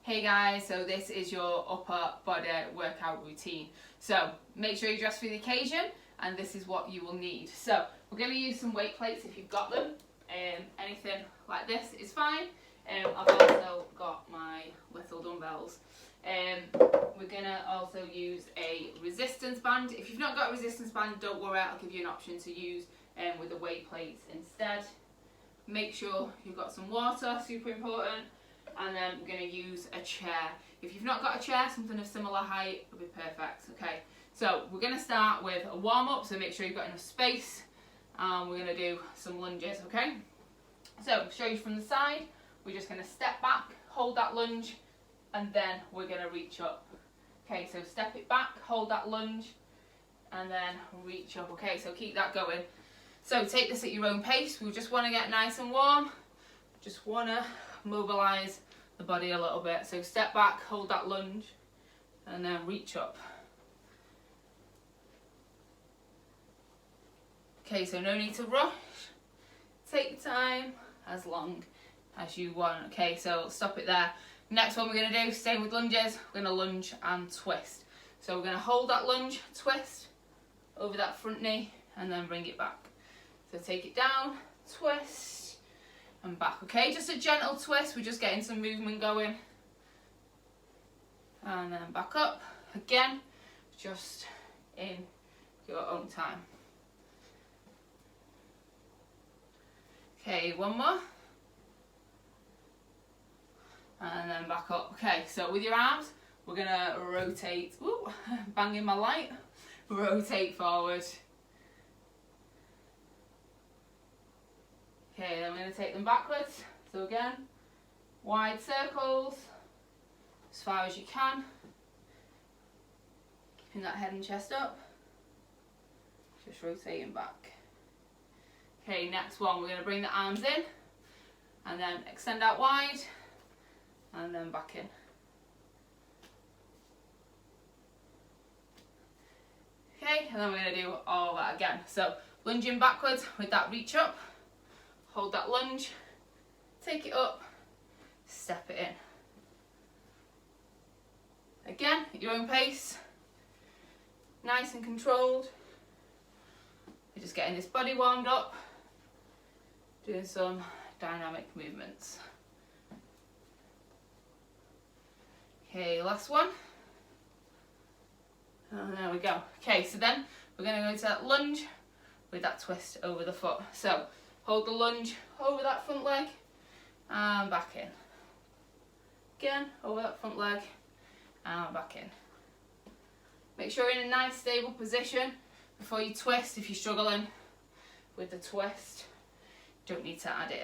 Hey guys, so this is your upper body workout routine. So make sure you dress for the occasion, and this is what you will need. So we're going to use some weight plates if you've got them. Anything like this is fine. I've also got my little dumbbells. We're going to also use a resistance band. If you've not got a resistance band, don't worry, I'll give you an option to use with the weight plates instead. Make sure you've got some water, super important. And then we're going to use a chair. If you've not got a chair, something of similar height would be perfect. Okay, so we're going to start with a warm-up, so make sure you've got enough space. We're going to do some lunges, okay? So, show you from the side, we're just going to step back, hold that lunge, and then we're going to reach up. Okay, so step it back, hold that lunge, and then reach up. Okay, so keep that going. So take this at your own pace. We just want to get nice and warm. Just want to mobilise the body a little bit. So step back, hold that lunge, and then reach up. Okay, so no need to rush. Take time as long as you want. Okay, so stop it there. Next one we're going to do, same with lunges, we're going to lunge and twist. So we're going to hold that lunge, twist over that front knee, and then bring it back. So take it down, twist, and back. Okay, just a gentle twist, we're just getting some movement going. And then back up. Again, just in your own time. Okay, one more. And then back up. Okay, so with your arms, we're going to rotate. Ooh, banging my light. Rotate forward. Okay, then we're going to take them backwards. So again, wide circles, as far as you can. Keeping that head and chest up. Just rotating back. Okay, next one, we're going to bring the arms in, and then extend out wide, and then back in. Okay, and then we're going to do all that again. So, lunging backwards with that reach up. Hold that lunge, take it up, step it in. Again, at your own pace, nice and controlled. You're just getting this body warmed up, doing some dynamic movements. Okay, last one. And there we go. Okay, so then we're going to go into that lunge with that twist over the foot. So, hold the lunge over that front leg and back in. Again, over that front leg and back in. Make sure you're in a nice stable position before you twist. If you're struggling with the twist, don't need to add it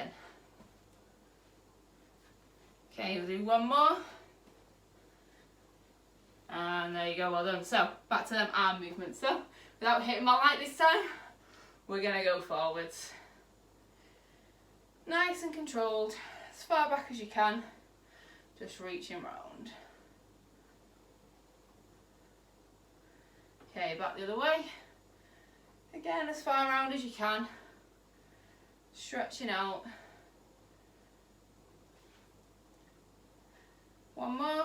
in. Okay, we'll do one more. And there you go, well done. So, back to them arm movements. So, without hitting my light this time, we're going to go forwards. Nice and controlled, as far back as you can, just reaching round. Okay, back the other way. Again, as far round as you can, stretching out. One more,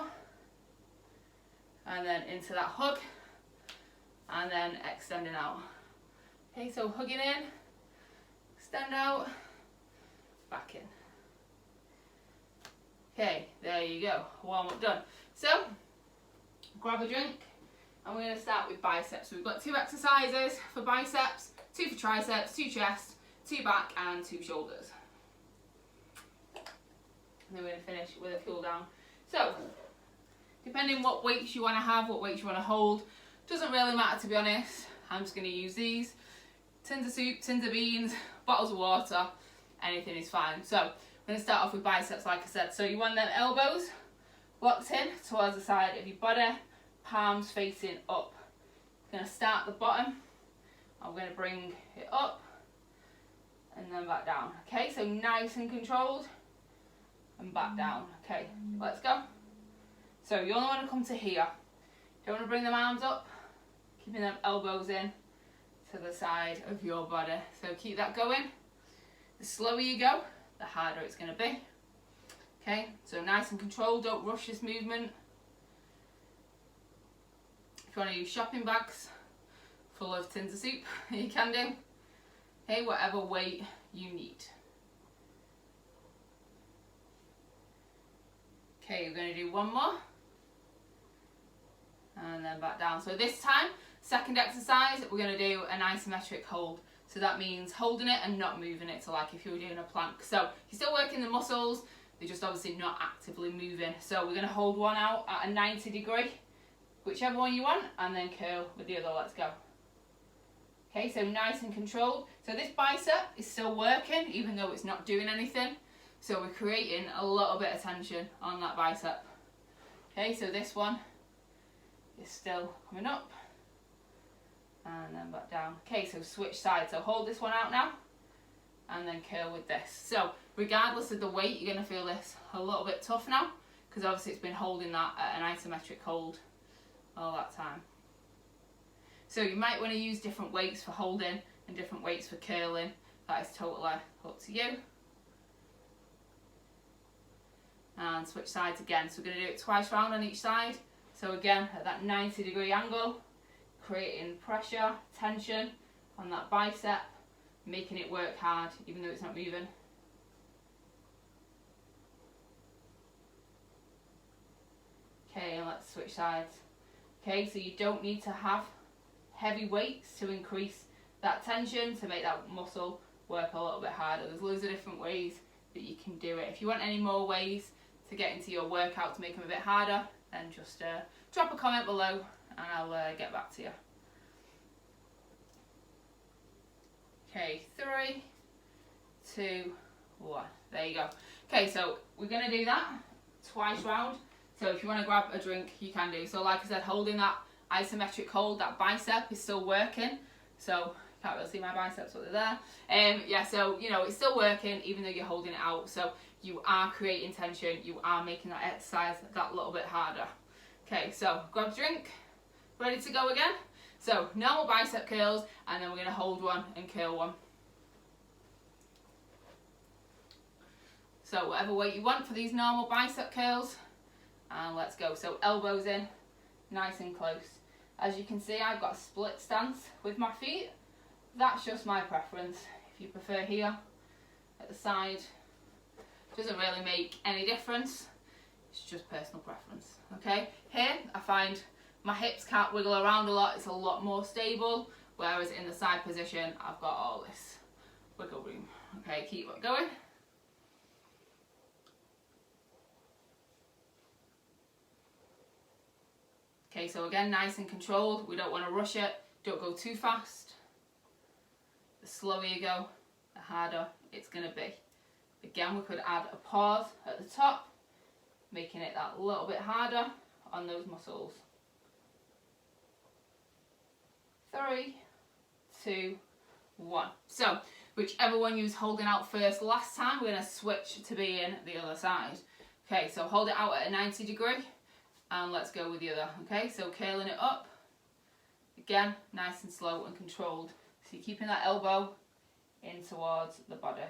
and then into that hug, and then extending out. Okay, so hugging in, extend out, back in. Okay, there you go, warm up done. So, grab a drink, and we're going to start with biceps. So we've got 2 exercises for biceps, 2 for triceps, 2 chest, 2 back, and 2 shoulders. And then we're going to finish with a cool down. So, depending what weights you want to have, what weights you want to hold, doesn't really matter, to be honest. I'm just going to use these. Tins of soup, tins of beans, bottles of water, anything is fine. So, I'm going to start off with biceps, like I said. So, you want them elbows locked in towards the side of your body, palms facing up. I'm going to start at the bottom. I'm going to bring it up and then back down. Okay, so nice and controlled and back down. Okay, let's go. So, you only want to come to here. You don't want to bring them arms up, keeping them elbows in to the side of your body. So keep that going. The slower you go, the harder it's going to be. Okay, so nice and controlled, don't rush this movement. If you want to use shopping bags full of tins of soup, you can do. Okay, whatever weight you need. Okay, we're going to do one more. And then back down. So this time, second exercise, we're going to do an isometric hold. So that means holding it and not moving it. So like if you were doing a plank. So you're still working the muscles, they're just obviously not actively moving. So we're going to hold one out at a 90 degree, whichever one you want, and then curl with the other. Let's go. Okay, so nice and controlled. So this bicep is still working, even though it's not doing anything. So we're creating a little bit of tension on that bicep. Okay, so this one is still coming up. And then back down. Okay, so switch sides. So hold this one out now. And then curl with this. So regardless of the weight, you're going to feel this a little bit tough now. Because obviously it's been holding that at an isometric hold all that time. So you might want to use different weights for holding and different weights for curling. That is totally up to you. And switch sides again. So we're going to do it twice round on each side. So again, at that 90 degree angle, creating pressure, tension on that bicep, making it work hard even though it's not moving. Okay, and let's switch sides. Okay, so you don't need to have heavy weights to increase that tension, to make that muscle work a little bit harder. There's loads of different ways that you can do it. If you want any more ways to get into your workout to make them a bit harder, then just drop a comment below and I'll get back to you. Okay, 3, 2, 1. There you go. Okay, so we're going to do that twice round. So if you want to grab a drink, you can do. So like I said, holding that isometric hold, that bicep is still working. So you can't really see my biceps, but they're there. Yeah, so you know it's still working even though you're holding it out. So you are creating tension. You are making that exercise that little bit harder. Okay, so grab a drink. Ready to go again? So normal bicep curls, and then we're going to hold one and curl one. So whatever weight you want for these normal bicep curls. And let's go. So elbows in, nice and close. As you can see, I've got a split stance with my feet. That's just my preference. If you prefer here, at the side, doesn't really make any difference. It's just personal preference. Okay, here I find my hips can't wiggle around a lot. It's a lot more stable. Whereas in the side position, I've got all this wiggle room. Okay, keep it going. Okay, so again, nice and controlled. We don't want to rush it. Don't go too fast. The slower you go, the harder it's going to be. Again, we could add a pause at the top, making it that little bit harder on those muscles. 3, 2, 1. So, whichever one you was holding out first last time, we're going to switch to being the other side. Okay, so hold it out at a 90 degree. And let's go with the other. Okay, so curling it up. Again, nice and slow and controlled. So you're keeping that elbow in towards the body.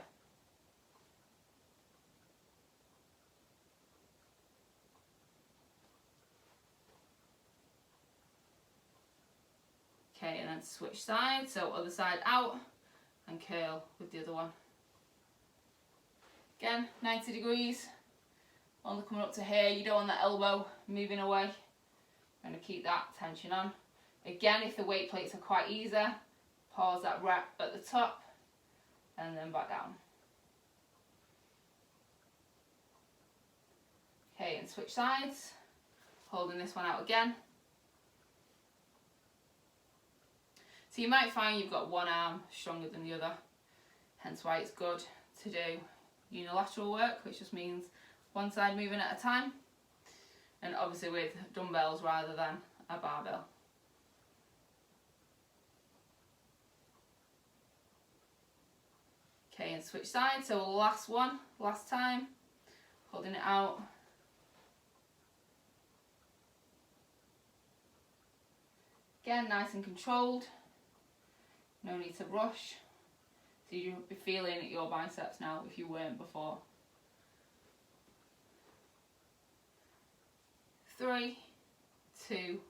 Okay, and then switch sides. So other side out and curl with the other one. Again, 90 degrees. Only coming up to here, you don't want that elbow moving away. I'm going to keep that tension on. Again, if the weight plates are quite easy, pause that rep at the top and then back down. Okay, and switch sides. Holding this one out again. So you might find you've got one arm stronger than the other, hence why it's good to do unilateral work, which just means one side moving at a time, and obviously with dumbbells rather than a barbell. Okay, and switch sides. So last one, last time, holding it out. Again, nice and controlled. No need to rush. So you'll be feeling your biceps now if you weren't before. 3, 2,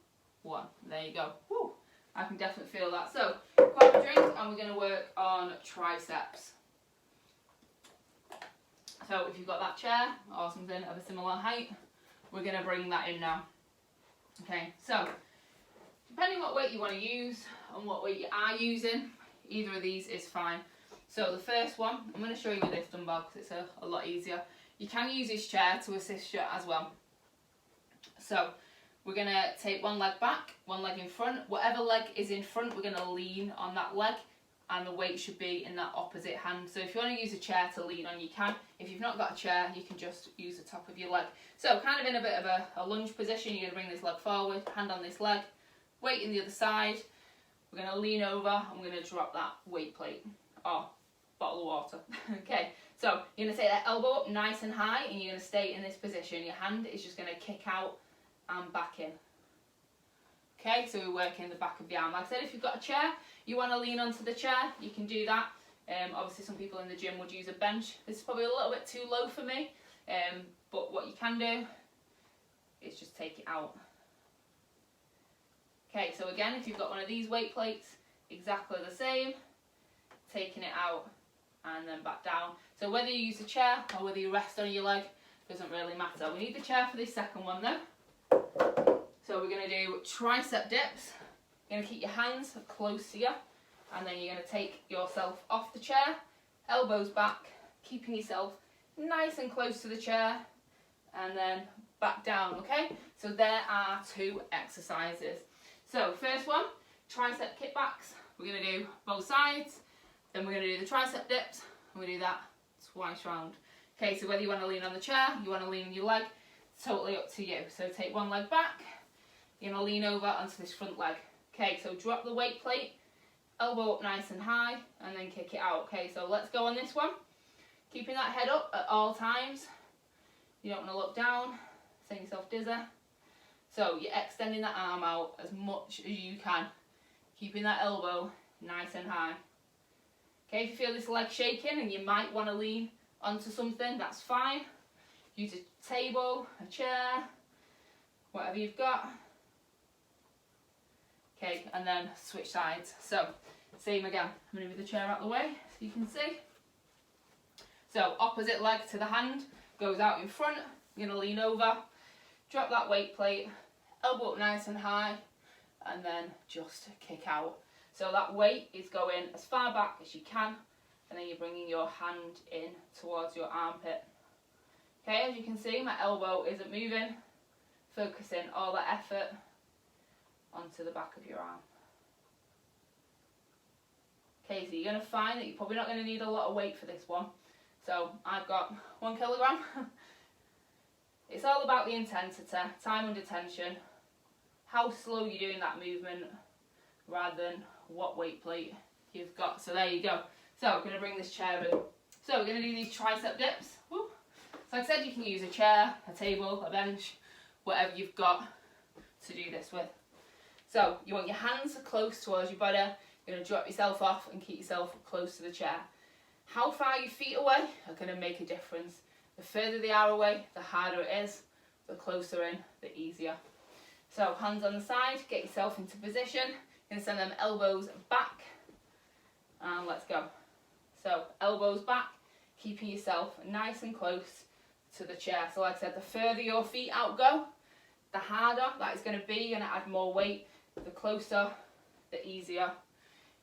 1. There you go. Woo. I can definitely feel that. So, grab a drink and we're going to work on triceps. So if you've got that chair or something of a similar height, we're going to bring that in now. Okay, so depending what weight you want to use and what weight you are using, either of these is fine. So the first one, I'm going to show you this dumbbell because it's a lot easier. You can use this chair to assist you as well. So we're going to take one leg back, one leg in front. Whatever leg is in front, we're going to lean on that leg, and the weight should be in that opposite hand. So if you want to use a chair to lean on, you can. If you've not got a chair, you can just use the top of your leg. So kind of in a bit of a lunge position, you're going to bring this leg forward, hand on this leg, weight in the other side. We're going to lean over and we're going to drop that weight plate or bottle of water. Okay, so you're going to take that elbow up nice and high and you're going to stay in this position. Your hand is just going to kick out and back in. Okay, so we're working the back of the arm. Like I said, if you've got a chair, you want to lean onto the chair, you can do that. Obviously some people in the gym would use a bench. This is probably a little bit too low for me, but what you can do is just take it out. Okay, so again, if you've got one of these weight plates, exactly the same, taking it out and then back down. So whether you use a chair or whether you rest on your leg, doesn't really matter. We need the chair for this second one though. So we're going to do tricep dips. You're going to keep your hands close to you, and then you're going to take yourself off the chair, elbows back, keeping yourself nice and close to the chair, and then back down, okay? So there are 2 exercises. So first one, tricep kickbacks. We're going to do both sides, then we're going to do the tricep dips, and we do that twice round. Okay, so whether you want to lean on the chair, you want to lean on your leg, it's totally up to you. So take one leg back, you're going to lean over onto this front leg. Okay, so drop the weight plate, elbow up nice and high, and then kick it out. Okay, so let's go on this one. Keeping that head up at all times. You don't want to look down, send yourself dizzy. So you're extending that arm out as much as you can, keeping that elbow nice and high. Okay, if you feel this leg shaking and you might want to lean onto something, that's fine. Use a table, a chair, whatever you've got. Okay, and then switch sides. So, same again. I'm going to move the chair out of the way so you can see. So, opposite leg to the hand goes out in front. You're going to lean over, drop that weight plate, elbow up nice and high, and then just kick out. So that weight is going as far back as you can, and then you're bringing your hand in towards your armpit. Okay, as you can see, my elbow isn't moving, focusing all that effort onto the back of your arm. Okay, so you're going to find that you're probably not going to need a lot of weight for this one. So I've got 1 kilogram. It's all about the intensity, time under tension, how slow you're doing that movement, rather than what weight plate you've got. So there you go. So we're going to bring this chair in. So we're going to do these tricep dips. Woo. So like I said, you can use a chair, a table, a bench, whatever you've got to do this with. So you want your hands close towards your body. You're going to drop yourself off and keep yourself close to the chair. How far your feet away are going to make a difference. The further they are away, the harder it is. The closer in, the easier. So hands on the side, get yourself into position. You're going to send them elbows back. And let's go. So elbows back, keeping yourself nice and close to the chair. So like I said, the further your feet out go, the harder that is going to be. You're going to add more weight. The closer, the easier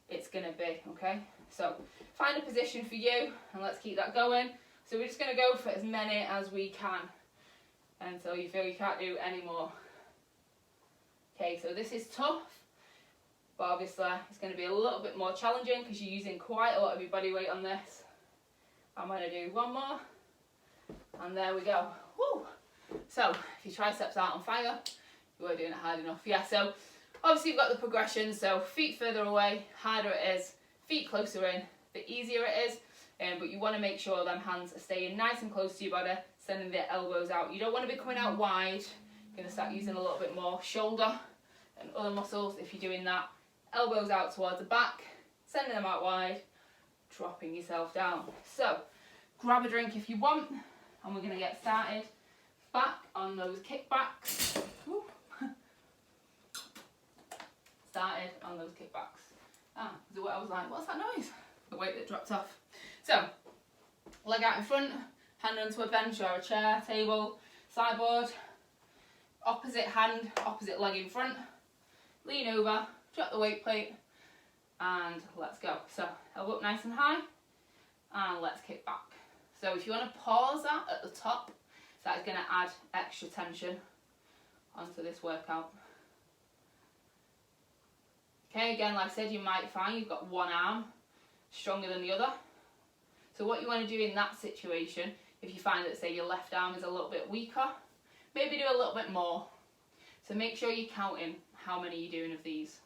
it's going to be, okay? So find a position for you and let's keep that going. So we're just going to go for as many as we can until you feel you can't do any more. Okay, so this is tough, but obviously it's going to be a little bit more challenging because you're using quite a lot of your body weight on this. I'm going to do one more, and there we go. Woo! So if your triceps aren't on fire, you weren't doing it hard enough. Yeah, so obviously you've got the progression, so feet further away, harder it is, feet closer in, the easier it is. But you want to make sure them hands are staying nice and close to your body, sending the elbows out. You don't want to be coming out wide. You're going to start using a little bit more shoulder and other muscles if you're doing that. Elbows out towards the back, sending them out wide, dropping yourself down. So grab a drink if you want, and we're going to get started. Back on those kickbacks. started on those kickbacks. I was like, what's that noise? The weight that dropped off. So, leg out in front, hand onto a bench or a chair, table, sideboard, opposite hand, opposite leg in front, lean over, drop the weight plate, and let's go. So, elbow up nice and high, and let's kick back. So if you want to pause that at the top, that is going to add extra tension onto this workout. Okay, again, like I said, you might find you've got one arm stronger than the other. So what you want to do in that situation, if you find that, say, your left arm is a little bit weaker, maybe do a little bit more. So make sure you're counting how many you're doing of these.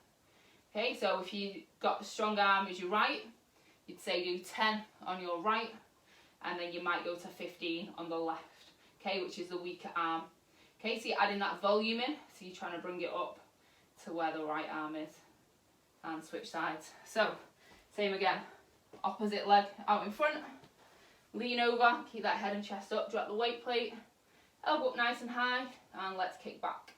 Okay, so if you've got a strong arm as your right, you'd say do 10 on your right, and then you might go to 15 on the left, okay, which is the weaker arm. Okay, so you're adding that volume in, so you're trying to bring it up to where the right arm is, and switch sides. So, same again, opposite leg out in front, lean over, keep that head and chest up, drop the weight plate, elbow up nice and high, and let's kick back.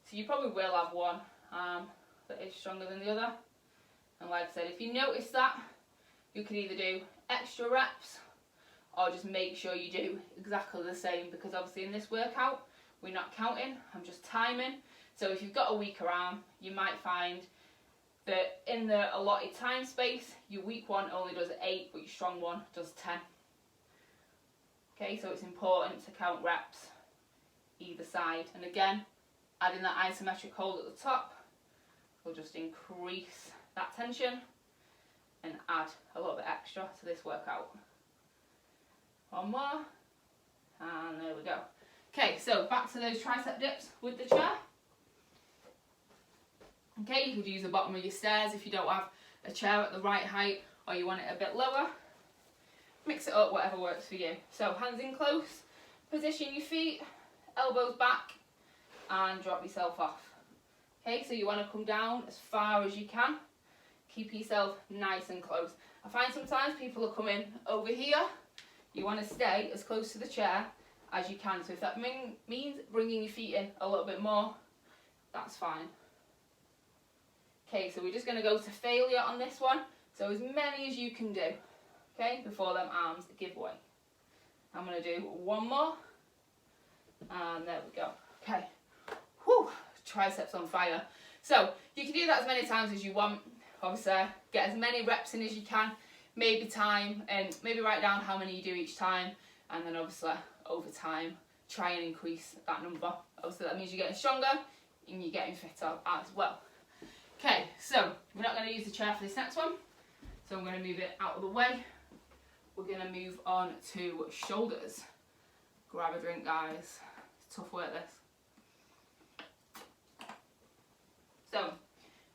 So you probably will have one arm that is stronger than the other, and like I said, if you notice that, you can either do extra reps or just make sure you do exactly the same, because obviously in this workout we're not counting, I'm just timing. So if you've got a weaker arm, you might find that in the allotted time space your weak one only does 8 but your strong one does 10. Okay, so it's important to count reps either side, and again, adding that isometric hold at the top will just increase that tension and add a little bit extra to this workout. One more, and there we go. Okay, so back to those tricep dips with the chair. Okay, you could use the bottom of your stairs if you don't have a chair at the right height or you want it a bit lower. Mix it up, whatever works for you. So hands in close, position your feet, elbows back, and drop yourself off. Okay, so you want to come down as far as you can. Keep yourself nice and close. I find sometimes people are coming over here. You want to stay as close to the chair as you can. So if that means bringing your feet in a little bit more, that's fine. Okay, so we're just going to go to failure on this one. So as many as you can do, okay, before them arms give way. I'm going to do one more, and there we go. Okay, whew, triceps on fire. So you can do that as many times as you want. Obviously, get as many reps in as you can, maybe time, and maybe write down how many you do each time, and then obviously over time try and increase that number. Obviously that means you're getting stronger and you're getting fitter as well. Okay, so we're not going to use the chair for this next one, so I'm going to move it out of the way. We're going to move on to shoulders. Grab a drink, guys. It's tough work, this. So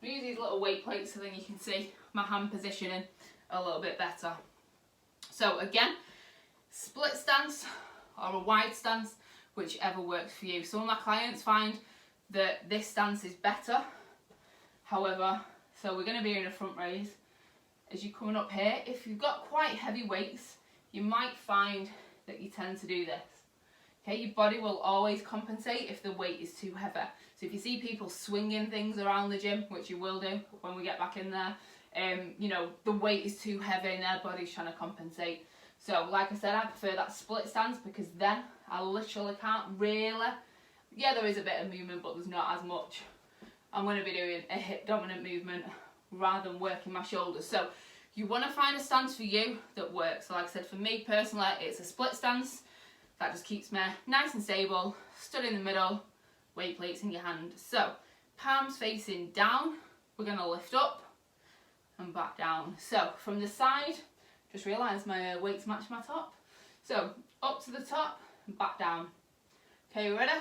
we use these little weight plates so then you can see my hand positioning a little bit better. So again, split stance or a wide stance, whichever works for you. Some of my clients find that this stance is better. However, so we're going to be in a front raise. As you're coming up here, if you've got quite heavy weights, you might find that you tend to do this. Okay, your body will always compensate if the weight is too heavy. So if you see people swinging things around the gym, which you will do when we get back in there, you know, the weight is too heavy and their body's trying to compensate. So like I said, I prefer that split stance, because then I literally can't really, yeah, there is a bit of movement, but there's not as much. I'm going to be doing a hip dominant movement rather than working my shoulders. So you want to find a stance for you that works. So like I said, for me personally, it's a split stance. That just keeps me nice and stable, stood in the middle, weight plates in your hand. So palms facing down, we're going to lift up and back down. So from the side, just realised my weights match my top. So up to the top and back down. Okay, you ready?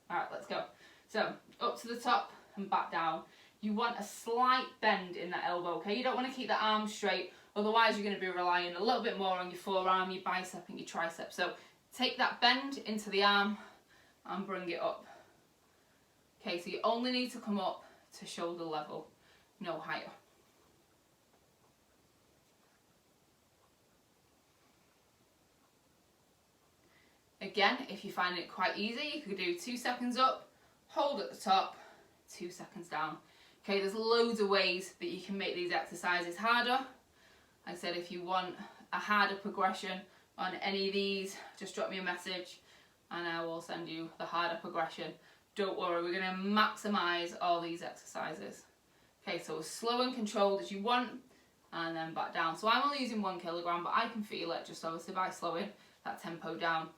Alright, let's go. So up to the top and back down. You want a slight bend in that elbow, okay? You don't want to keep the arm straight, otherwise you're going to be relying a little bit more on your forearm, your bicep and your tricep. So take that bend into the arm and bring it up. Okay, so you only need to come up to shoulder level, no higher. Again, if you find it quite easy, you could do 2 seconds up, hold at the top, 2 seconds down. Okay, there's loads of ways that you can make these exercises harder. Like I said, if you want a harder progression on any of these, just drop me a message and I will send you the harder progression. Don't worry, we're going to maximise all these exercises. Okay, so as slow and controlled as you want, and then back down. So I'm only using 1 kilogram, but I can feel it just obviously by slowing that tempo down.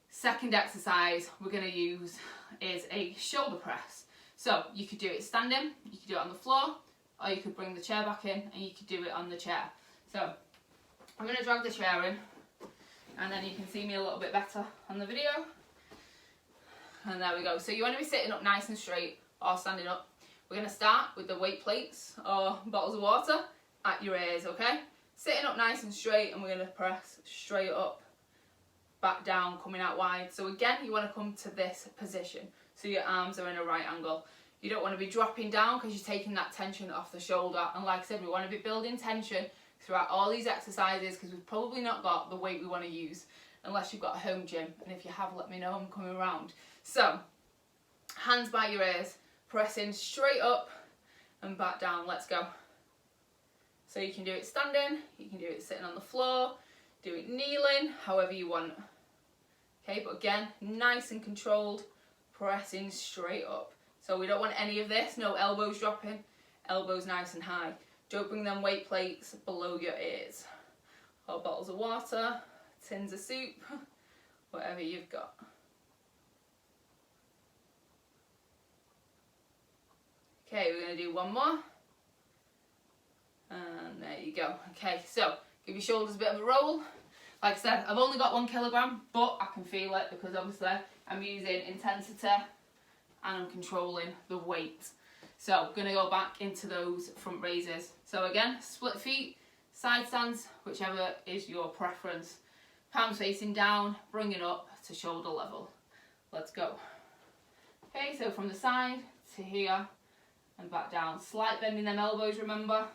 Second exercise we're going to use is a shoulder press. So you could do it standing, you could do it on the floor, or you could bring the chair back in and you could do it on the chair. So I'm going to drag the chair in, and then you can see me a little bit better on the video. And there we go. So you want to be sitting up nice and straight or standing up. We're going to start with the weight plates or bottles of water at your ears, okay? Sitting up nice and straight, and we're going to press straight up, back down, coming out wide. So again, you want to come to this position so your arms are in a right angle. You don't want to be dropping down because you're taking that tension off the shoulder. And like I said, we want to be building tension throughout all these exercises because we've probably not got the weight we want to use unless you've got a home gym. And if you have, let me know, I'm coming around. So hands by your ears, pressing straight up and back down. Let's go. So you can do it standing, you can do it sitting on the floor, do it kneeling, however you want. Okay, but again, nice and controlled, pressing straight up. So we don't want any of this, no elbows dropping, elbows nice and high. Don't bring them weight plates below your ears. Or bottles of water, tins of soup, whatever you've got. Okay, we're going to do one more. And there you go. Okay, so give your shoulders a bit of a roll. Like I said, I've only got 1 kilogram, but I can feel it because obviously I'm using intensity and I'm controlling the weight. So I'm going to go back into those front raises. So again, split feet, side stands, whichever is your preference. Palms facing down, bring it up to shoulder level. Let's go. Okay, so from the side to here and back down. Slight bend in them elbows, remember.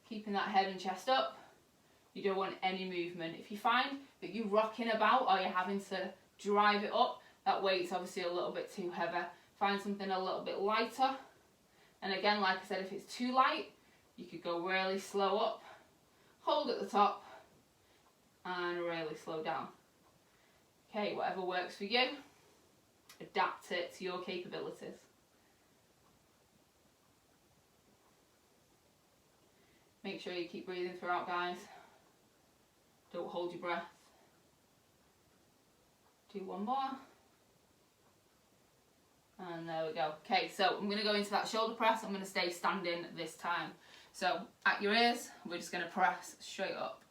Keeping that head and chest up. You don't want any movement. If you find that you're rocking about or you're having to drive it up, that weight's obviously a little bit too heavy. Find something a little bit lighter. And again, like I said, if it's too light, you could go really slow up, hold at the top, and really slow down. Okay, whatever works for you, adapt it to your capabilities. Make sure you keep breathing throughout, guys. Don't hold your breath. Do one more. And there we go. Okay, so I'm going to go into that shoulder press. I'm going to stay standing this time. So at your ears, we're just going to press straight up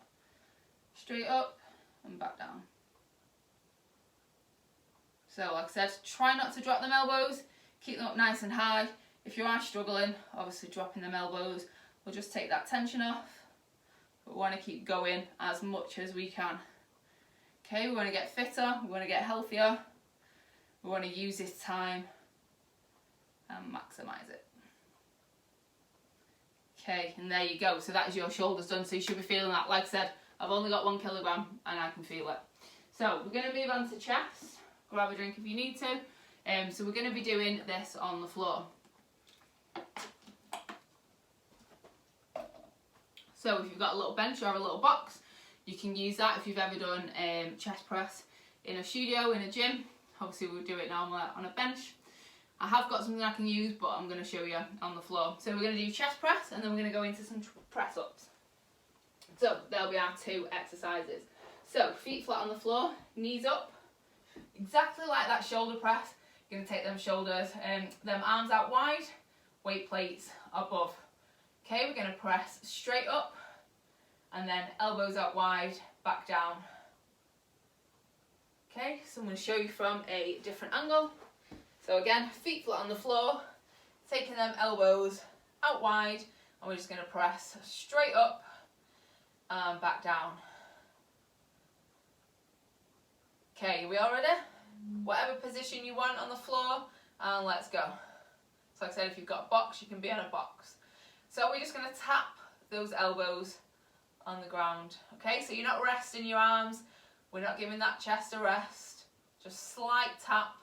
and back down. So like I said, try not to drop them elbows. Keep them up nice and high. If you are struggling, obviously dropping them elbows will just take that tension off. But we want to keep going as much as we can. Okay, we want to get fitter, we want to get healthier. We want to use this time and maximise it. Okay, and there you go. So that is your shoulders done. So you should be feeling that. Like I said, I've only got 1 kilogram and I can feel it. So we're going to move on to chest. Grab a drink if you need to. So we're going to be doing this on the floor. So if you've got a little bench or a little box, you can use that if you've ever done chest press in a studio, in a gym. Obviously we'll do it normally on a bench. I have got something I can use, but I'm going to show you on the floor. So we're going to do chest press and then we're going to go into some press ups. So there'll be our 2 exercises. So feet flat on the floor, knees up, exactly like that shoulder press. You're going to take them shoulders, them arms out wide, weight plates above. Okay, we're going to press straight up and then elbows out wide, back down. Okay, so I'm going to show you from a different angle. So again, feet flat on the floor, taking them elbows out wide, and we're just going to press straight up and back down. Okay, we all ready? Whatever position you want on the floor, and let's go. So like I said, if you've got a box, you can be on a box. So we're just going to tap those elbows on the ground. Okay, so you're not resting your arms. We're not giving that chest a rest. Just slight tap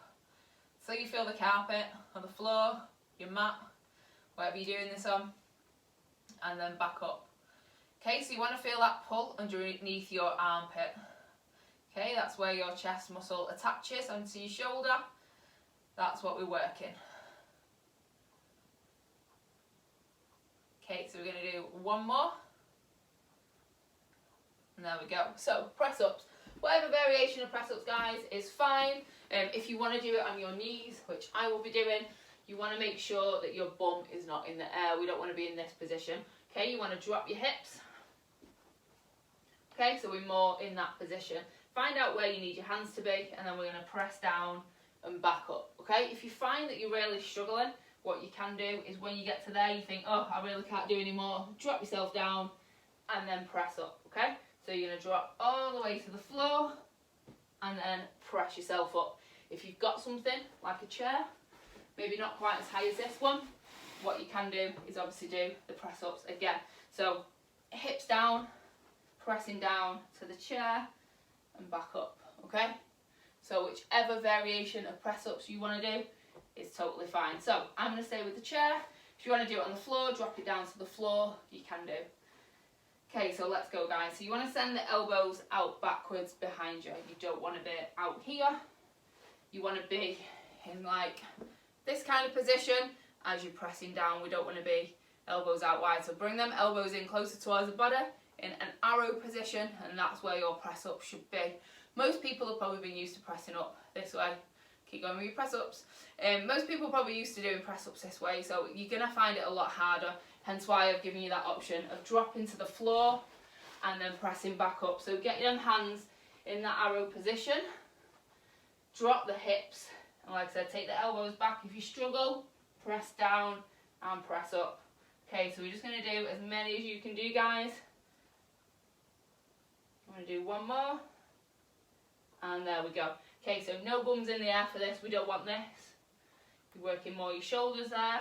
So you feel the carpet on the floor, your mat, whatever you're doing this on, and then back up. Okay, so you want to feel that pull underneath your armpit. Okay, that's where your chest muscle attaches onto your shoulder. That's what we're working. Okay, so we're going to do one more. And there we go. So press ups. Whatever variation of press ups, guys, is fine. If you want to do it on your knees, which I will be doing, you want to make sure that your bum is not in the air. We don't want to be in this position. Okay, you want to drop your hips. Okay, so we're more in that position. Find out where you need your hands to be, and then we're going to press down and back up. Okay, if you find that you're really struggling, what you can do is when you get to there, you think, oh, I really can't do anymore, drop yourself down and then press up. Okay, so you're going to drop all the way to the floor and then press yourself up. If you've got something like a chair, maybe not quite as high as this one, what you can do is obviously do the press ups again. So hips down, pressing down to the chair and back up. Okay, so whichever variation of press ups you want to do is totally fine. So I'm going to stay with the chair. If you want to do it on the floor, drop it down to the floor, you can do. Okay, so let's go, guys. So you want to send the elbows out backwards behind you. You don't want to be out here. You want to be in like this kind of position as you're pressing down. We don't want to be elbows out wide. So bring them elbows in closer towards the body in an arrow position, and that's where your press up should be. Most people have probably been used to pressing up this way. Keep going with your press ups. Most people are probably used to doing press ups this way, so you're going to find it a lot harder. Hence why I've given you that option of dropping to the floor and then pressing back up. So get your hands in that arrow position. Drop the hips. And like I said, take the elbows back. If you struggle, press down and press up. Okay, so we're just going to do as many as you can do, guys. I'm going to do one more. And there we go. Okay, so no bums in the air for this. We don't want this. You're working more your shoulders there.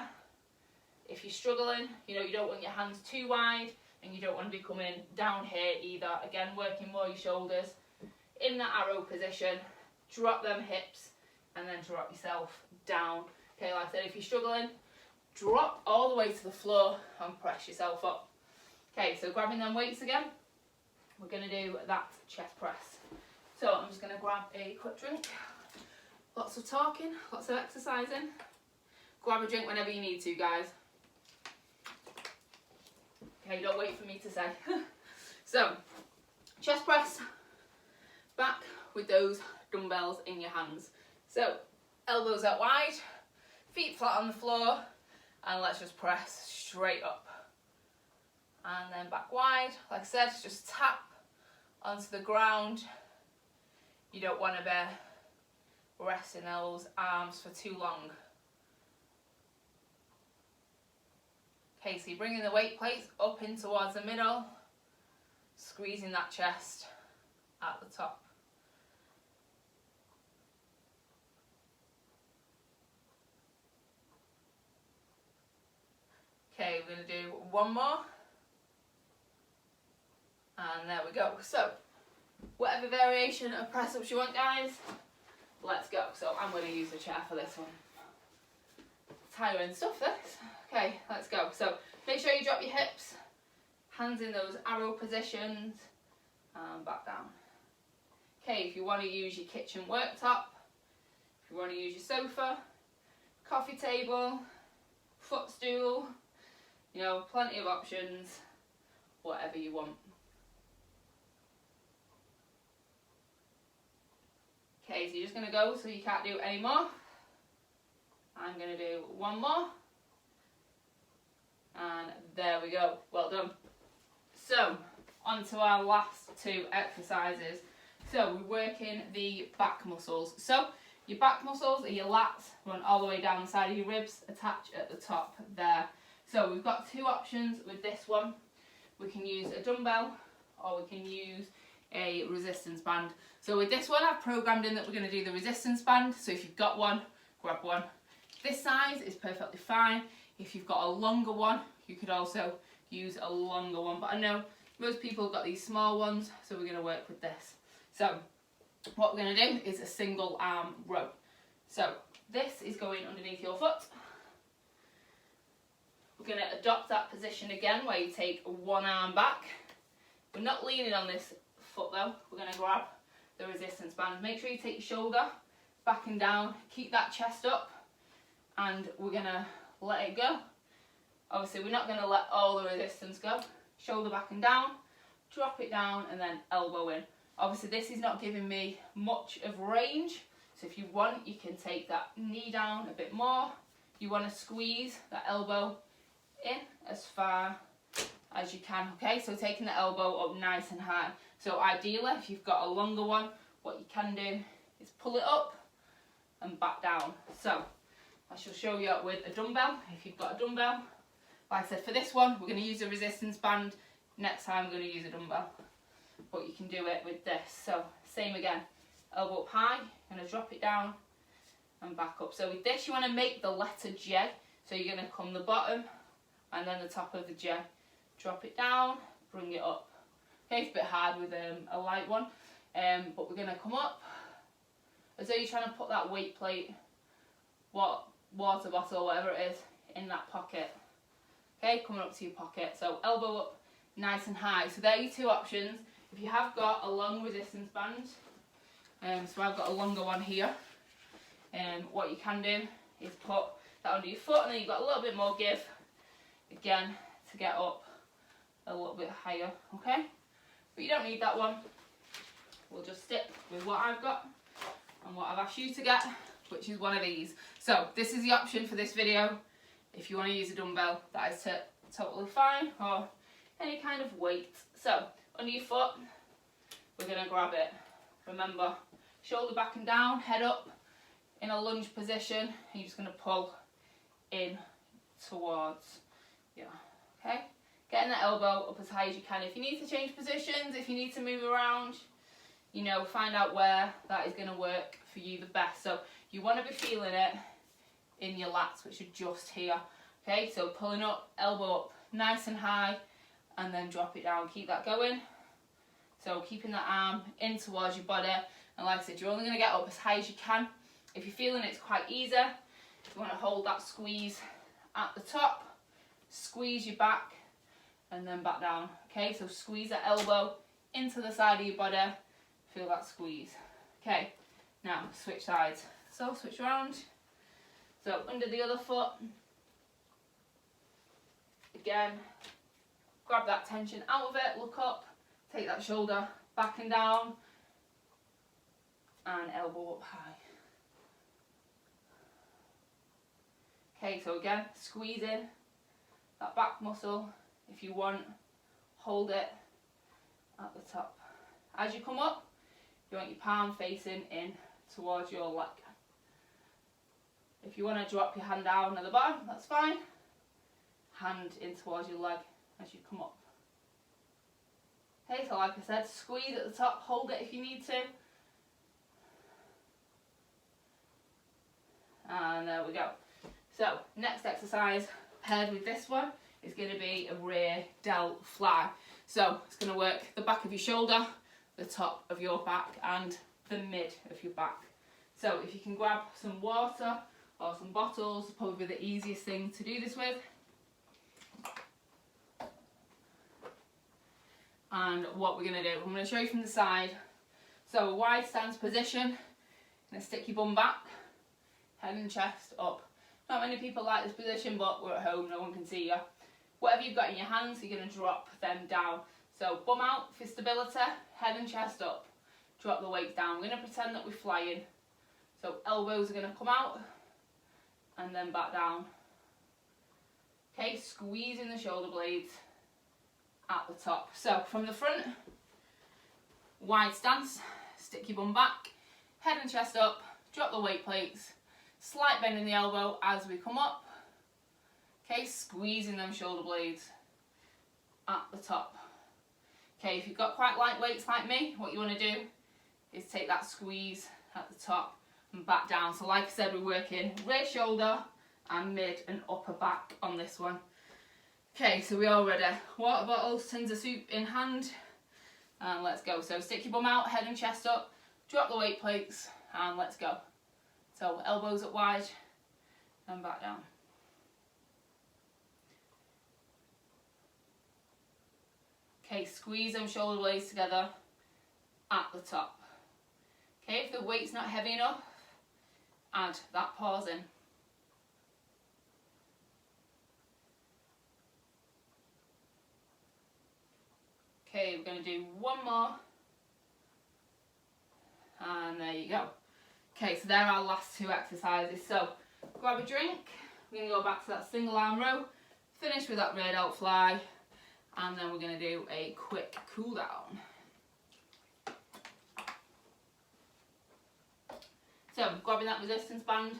If you're struggling, you don't want your hands too wide and you don't want to be coming down here either. Again, working more your shoulders. In that arrow position, drop them hips and then drop yourself down. Okay, like I said, if you're struggling, drop all the way to the floor and press yourself up. Okay, so grabbing them weights again, we're going to do that chest press. So I'm just going to grab a quick drink. Lots of talking, lots of exercising. Grab a drink whenever you need to, guys. Okay, don't wait for me to say. So, chest press, back with those dumbbells in your hands. So, elbows out wide, feet flat on the floor, and let's just press straight up. And then back wide, like I said, just tap onto the ground. You don't want to be resting those arms for too long. Okay, so you're bringing the weight plates up in towards the middle, squeezing that chest at the top. Okay, we're going to do one more. And there we go. So, whatever variation of press ups you want, guys, let's go. So I'm going to use the chair for this one. Tiring stuff, this. Okay, let's go. So make sure you drop your hips, hands in those arrow positions, and back down. Okay, if you want to use your kitchen worktop, if you want to use your sofa, coffee table, footstool, plenty of options, whatever you want. Okay, so you're just going to go so you can't do any more. I'm going to do one more. And there we go. Well done. So, on to our last two exercises. So, we're working the back muscles. So, your back muscles are your lats, run all the way down the side of your ribs, attach at the top there. So, we've got two options with this one. We can use a dumbbell or we can use a resistance band. So with this one, I've programmed in that we're going to do the resistance band. So if you've got one, grab one. This size is perfectly fine. If you've got a longer one, you could also use a longer one. But I know most people have got these small ones, so we're going to work with this. So what we're going to do is a single arm row. So this is going underneath your foot. We're going to adopt that position again where you take one arm back. We're not leaning on this foot though. We're going to grab the resistance band. Make sure you take your shoulder back and down. Keep that chest up, and we're going to let it go. Obviously we're not going to let all the resistance go. Shoulder back and down, drop it down, and then elbow in. Obviously this is not giving me much of range, so if you want, you can take that knee down a bit more. You want to squeeze that elbow in as far as you can, okay? So taking the elbow up nice and high. So ideally, if you've got a longer one, what you can do is pull it up and back down. So I shall show you with a dumbbell, if you've got a dumbbell. Like I said, for this one, we're going to use a resistance band. Next time, we're going to use a dumbbell. But you can do it with this. So same again, elbow up high, going to drop it down and back up. So with this, you want to make the letter J. So you're going to come the bottom and then the top of the J. Drop it down, bring it up. Okay, it's a bit hard with a light one, but we're going to come up as though you're trying to put that weight plate, water bottle, whatever it is, in that pocket. Okay, coming up to your pocket. So elbow up nice and high. So there are your two options. If you have got a long resistance band, so I've got a longer one here, what you can do is put that under your foot, and then you've got a little bit more give, again, to get up a little bit higher, okay? But you don't need that one. We'll just stick with what I've got and what I've asked you to get, which is one of these. So this is the option for this video. If you want to use a dumbbell, that is totally fine, or any kind of weight. So under your foot, we're going to grab it. Remember, shoulder back and down, head up in a lunge position, and you're just going to pull in towards you. Okay? Getting that elbow up as high as you can. If you need to change positions, if you need to move around, you know, find out where that is going to work for you the best. So you want to be feeling it in your lats, which are just here. Okay, so pulling up, elbow up nice and high, and then drop it down. Keep that going. So keeping that arm in towards your body. And like I said, you're only going to get up as high as you can. If you're feeling it's quite easy, you want to hold that squeeze at the top, squeeze your back, and then back down. Okay, so squeeze that elbow into the side of your body. Feel that squeeze. Okay, now switch sides. So switch around. So under the other foot. Again, grab that tension out of it, look up, take that shoulder back and down, and elbow up high. Okay, so again, squeeze in that back muscle. If you want, hold it at the top. As you come up, you want your palm facing in towards your leg. If you want to drop your hand down at the bottom, that's fine. Hand in towards your leg as you come up. Okay, so like I said, squeeze at the top, hold it if you need to. And there we go. So, next exercise paired with this one is going to be a rear delt fly. So, it's going to work the back of your shoulder, the top of your back, and the mid of your back. So, if you can grab some water or some bottles, probably the easiest thing to do this with. And what we're going to do, I'm going to show you from the side. So a wide stance position, going to stick your bum back, head and chest up. Not many people like this position, but we're at home, no one can see you. Whatever you've got in your hands, you're going to drop them down. So bum out for stability, head and chest up, drop the weights down. We're going to pretend that we're flying. So elbows are going to come out and then back down. Okay, squeezing the shoulder blades at the top. So from the front, wide stance, stick your bum back, head and chest up, drop the weight plates, slight bend in the elbow as we come up. Okay, squeezing them shoulder blades at the top. Okay, if you've got quite light weights like me, what you want to do is take that squeeze at the top and back down. So like I said, we're working rear shoulder and mid and upper back on this one. Okay, so we're all ready. Water bottles, tins of soup in hand, and let's go. So stick your bum out, head and chest up, drop the weight plates, and let's go. So elbows up wide and back down. Okay, squeeze them shoulder blades together at the top. Okay, if the weight's not heavy enough, add that pause in. Okay, we're going to do one more. And there you go. Okay, so there are our last two exercises. So, grab a drink. We're going to go back to that single arm row. Finish with that rear delt fly. And then we're going to do a quick cool down. So, grabbing that resistance band.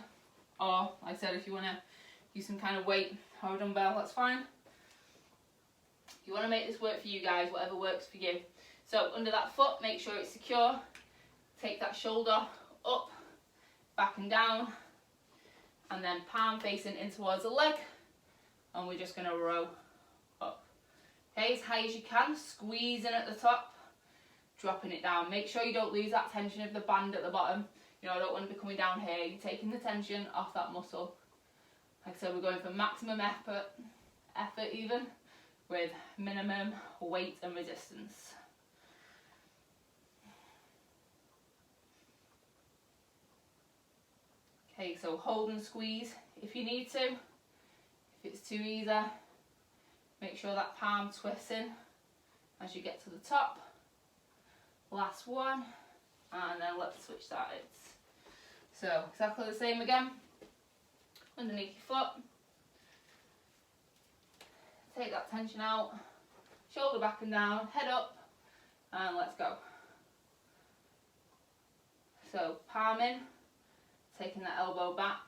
Or, like I said, if you want to use some kind of weight or a dumbbell, that's fine. You want to make this work for you guys, whatever works for you. So under that foot, make sure it's secure. Take that shoulder up, back and down, and then palm facing in towards the leg. And we're just going to row up. Okay, as high as you can, squeeze in at the top, dropping it down. Make sure you don't lose that tension of the band at the bottom. You know, I don't want to be coming down here. You're taking the tension off that muscle. Like I said, we're going for maximum effort even, with minimum weight and resistance. Okay, so hold and squeeze if you need to. If it's too easy, make sure that palm twists in as you get to the top. Last one, and then let's switch sides. So exactly the same again. Underneath your foot. Take that tension out, shoulder back and down, head up, and let's go. So palm in, taking that elbow back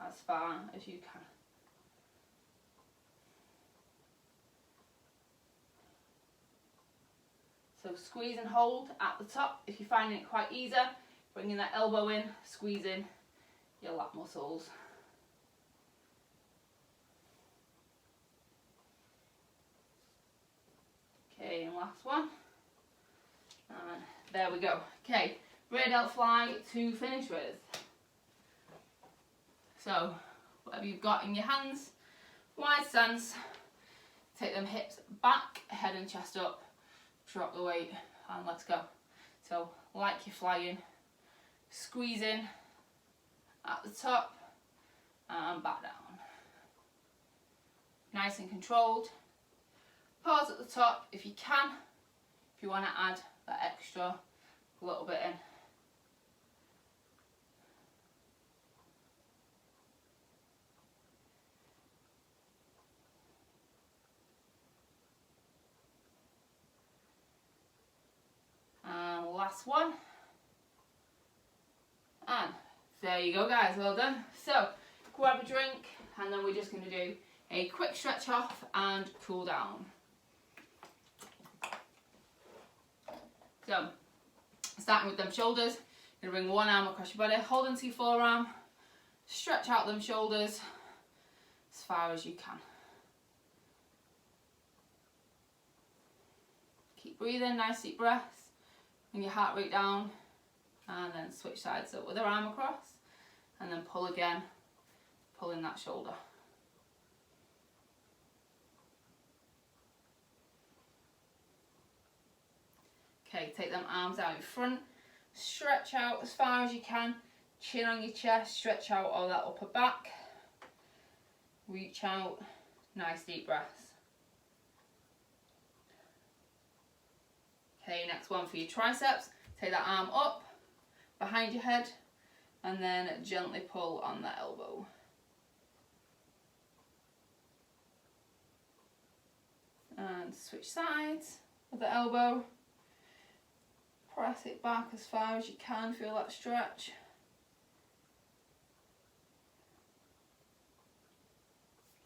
as far as you can. So squeeze and hold at the top. If you're finding it quite easy, bringing that elbow in, squeezing your lat muscles. Okay, and last one. And there we go. Okay, rear delt fly to finish with. So, whatever you've got in your hands, wide stance, take them hips back, head and chest up, drop the weight, and let's go. So, like you're flying, squeeze in at the top, and back down. Nice and controlled. Pause at the top if you can, if you want to add that extra little bit in. And last one. And there you go guys, well done. So grab a drink and then we're just going to do a quick stretch off and cool down. So, starting with them shoulders, you're going to bring one arm across your body, hold into your forearm, stretch out them shoulders as far as you can. Keep breathing, nice deep breaths, bring your heart rate down, and then switch sides up with our arm across, and then pull again, pulling that shoulder. Okay, take them arms out in front, stretch out as far as you can, chin on your chest, stretch out all that upper back, reach out, nice deep breaths. Okay, next one for your triceps, take that arm up, behind your head, and then gently pull on that elbow. And switch sides with the elbow. Press it back as far as you can, feel that stretch.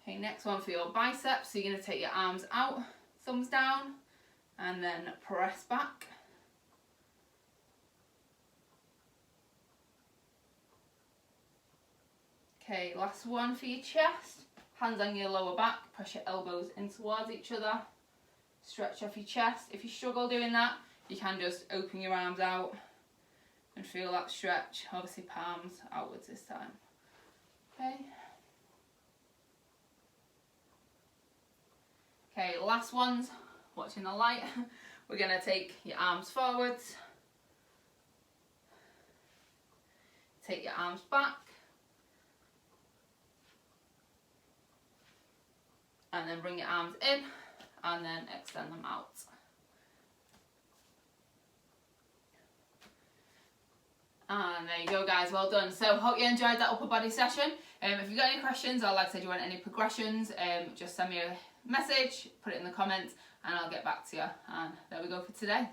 Okay, next one for your biceps. So you're going to take your arms out, thumbs down, and then press back. Okay, last one for your chest. Hands on your lower back, press your elbows in towards each other. Stretch off your chest. If you struggle doing that, you can just open your arms out, and feel that stretch. Obviously palms outwards this time. Okay. Okay, last ones, watching the light. We're going to take your arms forwards, take your arms back, and then bring your arms in, and then extend them out. And there you go, guys, well done. So hope you enjoyed that upper body session. If you've got any questions, or like I said, you want any progressions, just send me a message, put it in the comments, and I'll get back to you. And there we go for today.